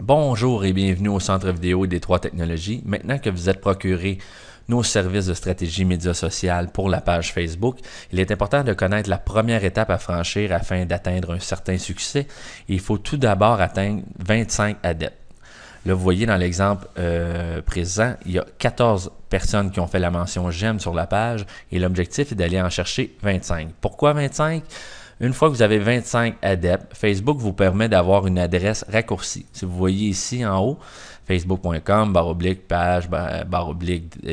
Bonjour et bienvenue au centre vidéo des Trois Technologies. Maintenant que vous êtes procuré nos services de stratégie média sociale pour la page Facebook, il est important de connaître la première étape à franchir afin d'atteindre un certain succès. Il faut tout d'abord atteindre 25 adeptes. Là, vous voyez dans l'exemple présent, il y a 14 personnes qui ont fait la mention « J'aime » sur la page et l'objectif est d'aller en chercher 25. Pourquoi 25? Une fois que vous avez 25 adeptes, Facebook vous permet d'avoir une adresse raccourcie. Si vous voyez ici en haut, facebook.com/page,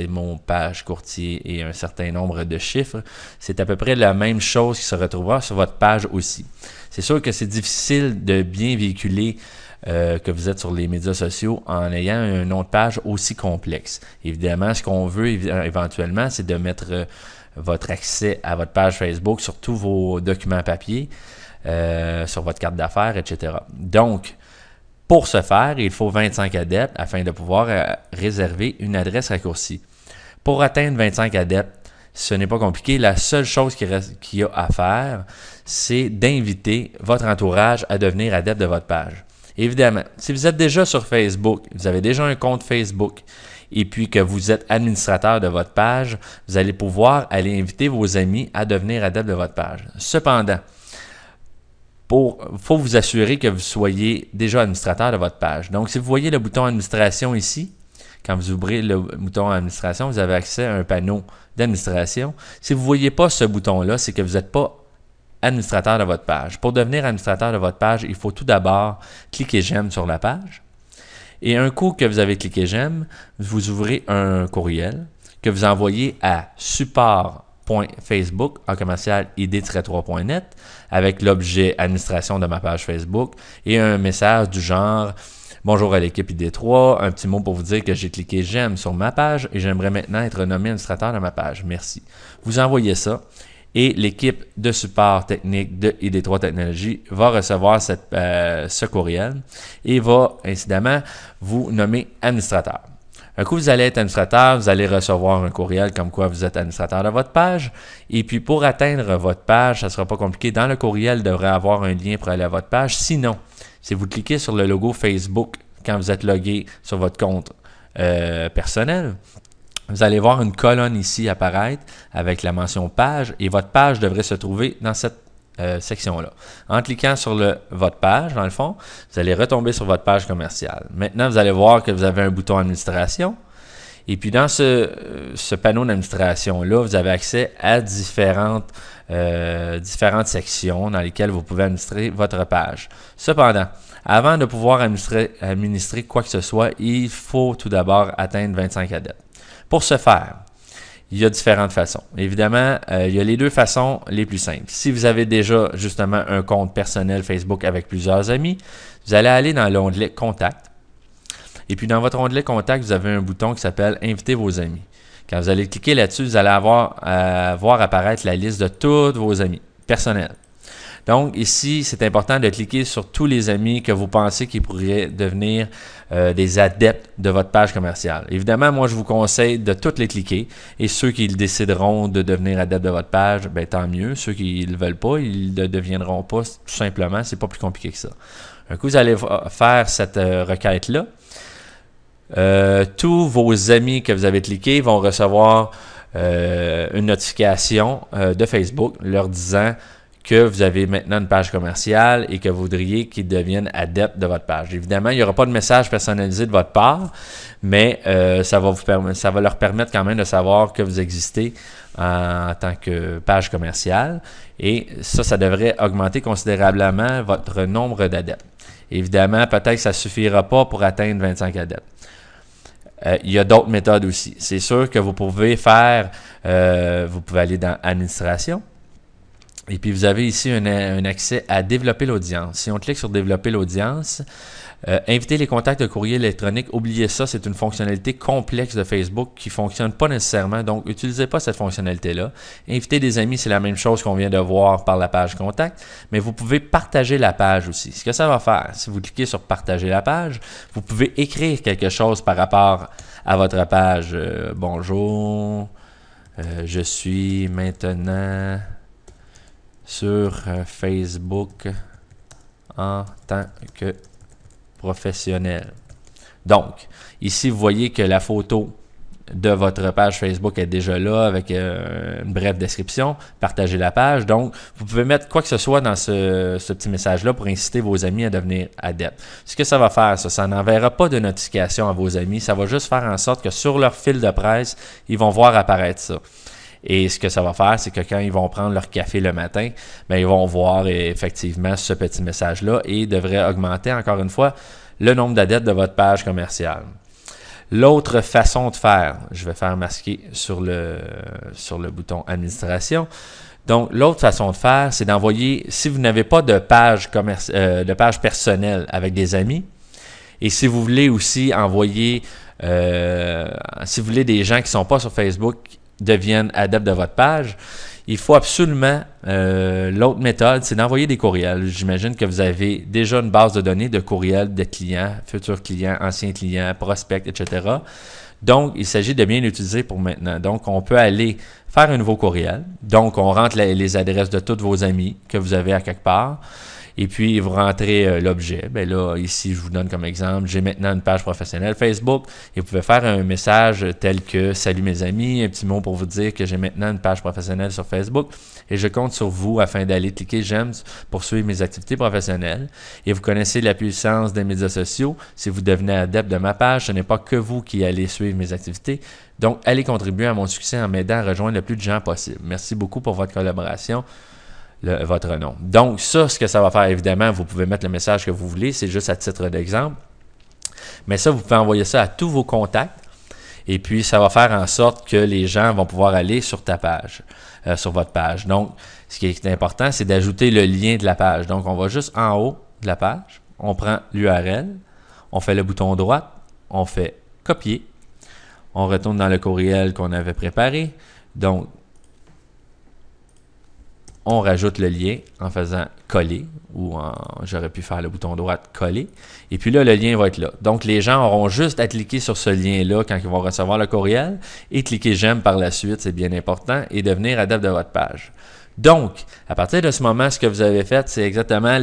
mon page courtier et un certain nombre de chiffres, c'est à peu près la même chose qui se retrouvera sur votre page aussi. C'est sûr que c'est difficile de bien véhiculer que vous êtes sur les médias sociaux en ayant un nom de page aussi complexe. Évidemment, ce qu'on veut éventuellement, c'est de mettre votre accès à votre page Facebook sur tous vos documents papier, sur votre carte d'affaires, etc. Donc, pour ce faire, il faut 25 adeptes afin de pouvoir réserver une adresse raccourcie. Pour atteindre 25 adeptes, ce n'est pas compliqué. La seule chose qu'il y a à faire, c'est d'inviter votre entourage à devenir adepte de votre page. Évidemment, si vous êtes déjà sur Facebook, vous avez déjà un compte Facebook, et puis que vous êtes administrateur de votre page, vous allez pouvoir aller inviter vos amis à devenir adeptes de votre page. Cependant, il faut vous assurer que vous soyez déjà administrateur de votre page. Donc, si vous voyez le bouton administration ici, quand vous ouvrez le bouton administration, vous avez accès à un panneau d'administration. Si vous ne voyez pas ce bouton-là, c'est que vous n'êtes pas administrateur de votre page. Pour devenir administrateur de votre page, il faut tout d'abord cliquer « J'aime » sur la page. Et un coup que vous avez cliqué « J'aime », vous ouvrez un courriel que vous envoyez à support.facebook@id-3.net avec l'objet « Administration de ma page Facebook » et un message du genre « Bonjour à l'équipe ID3, un petit mot pour vous dire que j'ai cliqué « J'aime » sur ma page et j'aimerais maintenant être nommé administrateur de ma page. Merci. » Vous envoyez ça. Et l'équipe de support technique de ID3 Technologies va recevoir ce courriel et va incidemment vous nommer administrateur. Un coup, vous allez être administrateur, vous allez recevoir un courriel comme quoi vous êtes administrateur de votre page. Et puis, pour atteindre votre page, ça ne sera pas compliqué. Dans le courriel, il devrait avoir un lien pour aller à votre page. Sinon, si vous cliquez sur le logo Facebook quand vous êtes logué sur votre compte personnel, vous allez voir une colonne ici apparaître avec la mention page et votre page devrait se trouver dans cette section-là. En cliquant sur votre page, dans le fond, vous allez retomber sur votre page commerciale. Maintenant, vous allez voir que vous avez un bouton administration et puis dans ce panneau d'administration-là, vous avez accès à différentes sections dans lesquelles vous pouvez administrer votre page. Cependant, avant de pouvoir administrer quoi que ce soit, il faut tout d'abord atteindre 25 adeptes. Pour ce faire, il y a différentes façons. Évidemment, il y a les deux façons les plus simples. Si vous avez déjà justement un compte personnel Facebook avec plusieurs amis, vous allez aller dans l'onglet « Contact ». Et puis dans votre onglet « Contact », vous avez un bouton qui s'appelle « Inviter vos amis ». Quand vous allez cliquer là-dessus, vous allez voir apparaître la liste de tous vos amis personnels. Donc ici, c'est important de cliquer sur tous les amis que vous pensez qui pourraient devenir des adeptes de votre page commerciale. Évidemment, moi, je vous conseille de toutes les cliquer et ceux qui décideront de devenir adeptes de votre page, ben, tant mieux. Ceux qui ne le veulent pas, ils ne deviendront pas tout simplement. C'est pas plus compliqué que ça. Un coup, vous allez faire cette requête-là. Tous vos amis que vous avez cliqués vont recevoir une notification de Facebook leur disant que vous avez maintenant une page commerciale et que vous voudriez qu'ils deviennent adeptes de votre page. Évidemment, il n'y aura pas de message personnalisé de votre part, mais ça va leur permettre quand même de savoir que vous existez en tant que page commerciale et ça devrait augmenter considérablement votre nombre d'adeptes. Évidemment, peut-être que ça ne suffira pas pour atteindre 25 adeptes. Il y a d'autres méthodes aussi. C'est sûr que vous pouvez aller dans « Administration ». Et puis, vous avez ici un accès à développer l'audience. Si on clique sur développer l'audience, inviter les contacts de courrier électronique, oubliez ça, c'est une fonctionnalité complexe de Facebook qui ne fonctionne pas nécessairement. Donc, n'utilisez pas cette fonctionnalité-là. Inviter des amis, c'est la même chose qu'on vient de voir par la page contact, mais vous pouvez partager la page aussi. Ce que ça va faire, si vous cliquez sur partager la page, vous pouvez écrire quelque chose par rapport à votre page. Bonjour, je suis maintenant sur Facebook en tant que professionnelle. Donc, ici, vous voyez que la photo de votre page Facebook est déjà là avec une brève description. Partagez la page. Donc, vous pouvez mettre quoi que ce soit dans ce petit message-là pour inciter vos amis à devenir adeptes. Ce que ça va faire, ça n'enverra pas de notification à vos amis. Ça va juste faire en sorte que sur leur fil de presse, ils vont voir apparaître ça. Et ce que ça va faire, c'est que quand ils vont prendre leur café le matin, bien, ils vont voir effectivement ce petit message-là et devrait augmenter, encore une fois, le nombre d'adeptes de votre page commerciale. L'autre façon de faire, je vais faire masquer sur le bouton administration. Donc, l'autre façon de faire, c'est d'envoyer, si vous n'avez pas de page personnelle avec des amis, et si vous voulez aussi envoyer, si vous voulez des gens qui ne sont pas sur Facebook deviennent adeptes de votre page, il faut absolument, l'autre méthode, c'est d'envoyer des courriels. J'imagine que vous avez déjà une base de données de courriels de clients, futurs clients, anciens clients, prospects, etc. Donc, il s'agit de bien l'utiliser pour maintenant. Donc, on peut aller faire un nouveau courriel. Donc, on rentre les adresses de tous vos amis que vous avez à quelque part. Et puis, vous rentrez l'objet. Bien là, ici, je vous donne comme exemple, j'ai maintenant une page professionnelle Facebook. Et vous pouvez faire un message tel que « Salut mes amis », un petit mot pour vous dire que j'ai maintenant une page professionnelle sur Facebook. Et je compte sur vous afin d'aller cliquer « J'aime » pour suivre mes activités professionnelles. Et vous connaissez la puissance des médias sociaux. Si vous devenez adepte de ma page, ce n'est pas que vous qui allez suivre mes activités. Donc, allez contribuer à mon succès en m'aidant à rejoindre le plus de gens possible. Merci beaucoup pour votre collaboration. Votre nom. Donc, ça, ce que ça va faire, évidemment, vous pouvez mettre le message que vous voulez, c'est juste à titre d'exemple. Mais ça, vous pouvez envoyer ça à tous vos contacts et puis ça va faire en sorte que les gens vont pouvoir aller sur ta page, sur votre page. Donc, ce qui est important, c'est d'ajouter le lien de la page. Donc, on va juste en haut de la page, on prend l'URL, on fait le bouton droit, on fait copier, on retourne dans le courriel qu'on avait préparé. Donc, on rajoute le lien en faisant coller ou j'aurais pu faire le bouton droit coller. Et puis là, le lien va être là. Donc, les gens auront juste à cliquer sur ce lien-là quand ils vont recevoir le courriel et cliquer j'aime par la suite, c'est bien important, et devenir adepte de votre page. Donc, à partir de ce moment, ce que vous avez fait, c'est exactement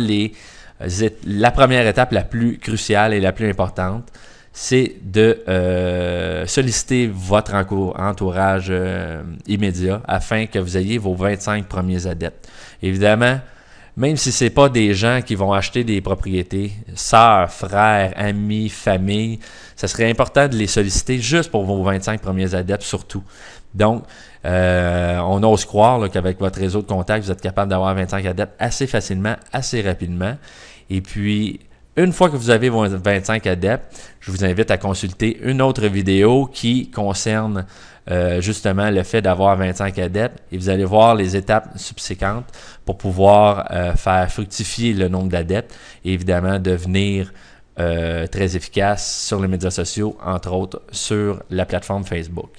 la première étape la plus cruciale et la plus importante. C'est de solliciter votre entourage immédiat afin que vous ayez vos 25 premiers adeptes. Évidemment, même si ce n'est pas des gens qui vont acheter des propriétés, sœurs, frères, amis, famille, ça serait important de les solliciter juste pour vos 25 premiers adeptes surtout. Donc, on ose croire qu'avec votre réseau de contacts, vous êtes capable d'avoir 25 adeptes assez facilement, assez rapidement. Et puis, une fois que vous avez vos 25 adeptes, je vous invite à consulter une autre vidéo qui concerne justement le fait d'avoir 25 adeptes et vous allez voir les étapes subséquentes pour pouvoir faire fructifier le nombre d'adeptes et évidemment devenir très efficace sur les médias sociaux, entre autres sur la plateforme Facebook.